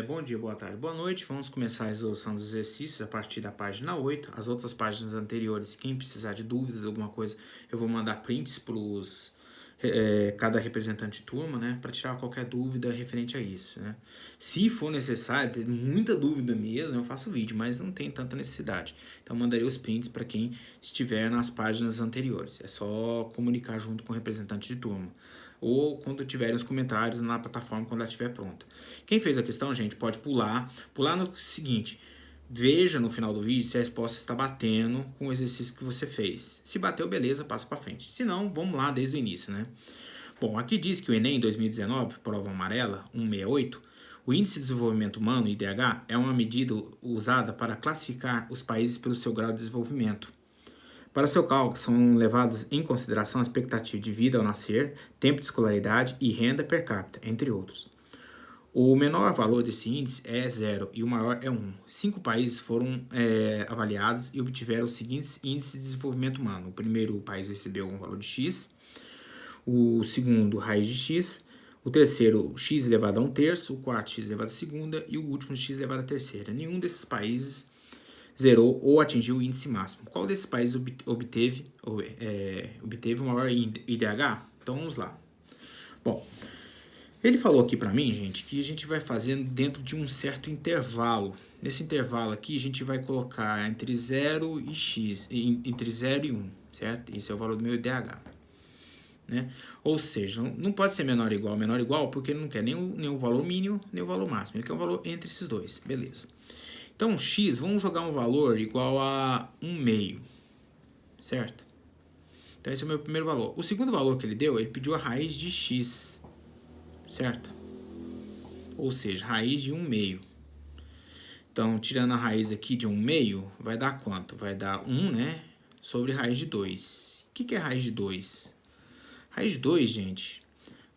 Bom dia, boa tarde, boa noite. Vamos começar a resolução dos exercícios a partir da página 8. As outras páginas anteriores, quem precisar de dúvidas, alguma coisa, eu vou mandar prints para cada representante de turma, né, para tirar qualquer dúvida referente a isso, né. Se for necessário, tem muita dúvida mesmo, eu faço vídeo, mas não tem tanta necessidade. Então, eu mandarei os prints para quem estiver nas páginas anteriores. É só comunicar junto com o representante de turma. Ou quando tiverem os comentários na plataforma, quando ela estiver pronta. Quem fez a questão, gente, pode pular no seguinte: veja no final do vídeo se a resposta está batendo com o exercício que você fez. Se bateu, beleza, passa para frente. Se não, vamos lá desde o início, né? Bom, aqui diz que o Enem 2019, prova amarela, 168, o Índice de Desenvolvimento Humano, IDH, é uma medida usada para classificar os países pelo seu grau de desenvolvimento. Para o seu cálculo, são levados em consideração a expectativa de vida ao nascer, tempo de escolaridade e renda per capita, entre outros. O menor valor desse índice é 0 e o maior é 1. 5 países foram avaliados e obtiveram os seguintes índices de desenvolvimento humano. O primeiro país recebeu um valor de X, o segundo, raiz de X, o terceiro, X elevado a 1/3, o quarto, X elevado a segunda e o último, X elevado a terceira. Nenhum desses países zerou ou atingiu o índice máximo. Qual desses países obteve o maior IDH? Então vamos lá. Bom, ele falou aqui para mim, gente, que a gente vai fazendo dentro de um certo intervalo. Nesse intervalo aqui, a gente vai colocar entre 0 e x, entre 0 e 1, certo? Esse é o valor do meu IDH. Né? Ou seja, não pode ser menor ou igual, porque ele não quer nem o valor mínimo, nem o valor máximo. Ele quer um valor entre esses dois, beleza. Então, x, vamos jogar um valor igual a 1/2, certo? Então, esse é o meu primeiro valor. O segundo valor que ele deu, ele pediu a raiz de x, certo? Ou seja, raiz de 1/2. Então, tirando a raiz aqui de 1/2, vai dar quanto? Vai dar 1, né? Sobre raiz de 2. O que é raiz de 2? Raiz de 2, gente,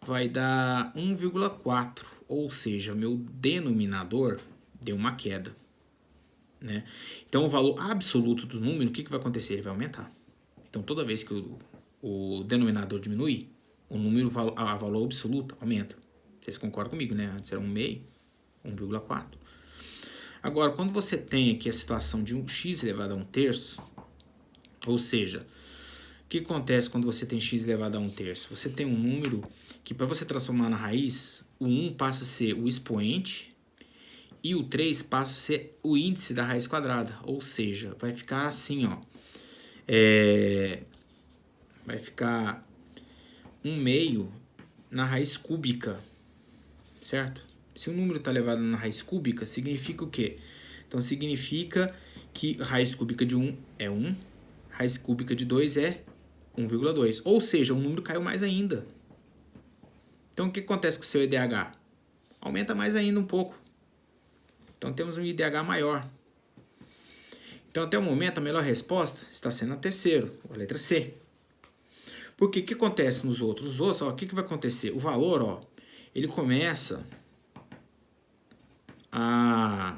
vai dar 1,4. Ou seja, o meu denominador deu uma queda, né? Então, o valor absoluto do número, o que vai acontecer? Ele vai aumentar. Então, toda vez que o denominador diminui, o número, a valor absoluto, aumenta. Vocês concordam comigo, né? Antes era 1/2, 1,4. Agora, quando você tem aqui a situação de um x elevado a 1/3, ou seja, o que acontece quando você tem x elevado a 1/3? Você tem um número que, para você transformar na raiz, o 1 passa a ser o expoente e o 3 passa a ser o índice da raiz quadrada. Ou seja, vai ficar assim, ó. Vai ficar 1/2 na raiz cúbica, certo? Se o número está elevado na raiz cúbica, significa o quê? Então, significa que raiz cúbica de 1 é 1, raiz cúbica de 2 é 1,2. Ou seja, o número caiu mais ainda. Então, o que acontece com o seu IDH? Aumenta mais ainda um pouco. Então, temos um IDH maior. Então, até o momento, a melhor resposta está sendo a terceira, a letra C. Porque o que acontece nos outros? Os outros, ó, o que vai acontecer? O valor, ó, ele começa a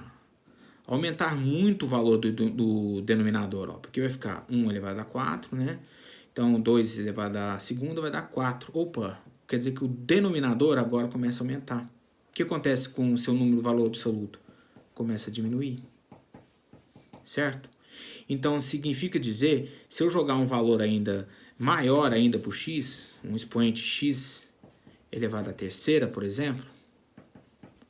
aumentar muito o valor do denominador, ó, porque vai ficar 1 elevado a 4, né? Então, 2 elevado a segunda vai dar 4. Opa, quer dizer que o denominador agora começa a aumentar. O que acontece com o seu número valor absoluto? Começa a diminuir, certo? Então, significa dizer, se eu jogar um valor ainda maior ainda para o x, um expoente x elevado à terceira, por exemplo,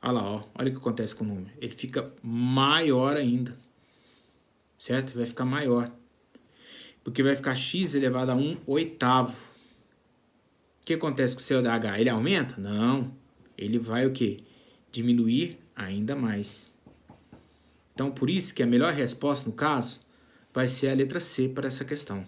olha lá, ó, olha o que acontece com o número. Ele fica maior ainda, certo? Vai ficar maior. Porque vai ficar x elevado a 1/8. O que acontece com o seu IDH? Ele aumenta? Não. Ele vai o quê? Diminuir ainda mais. Então, por isso que a melhor resposta, no caso, vai ser a letra C para essa questão.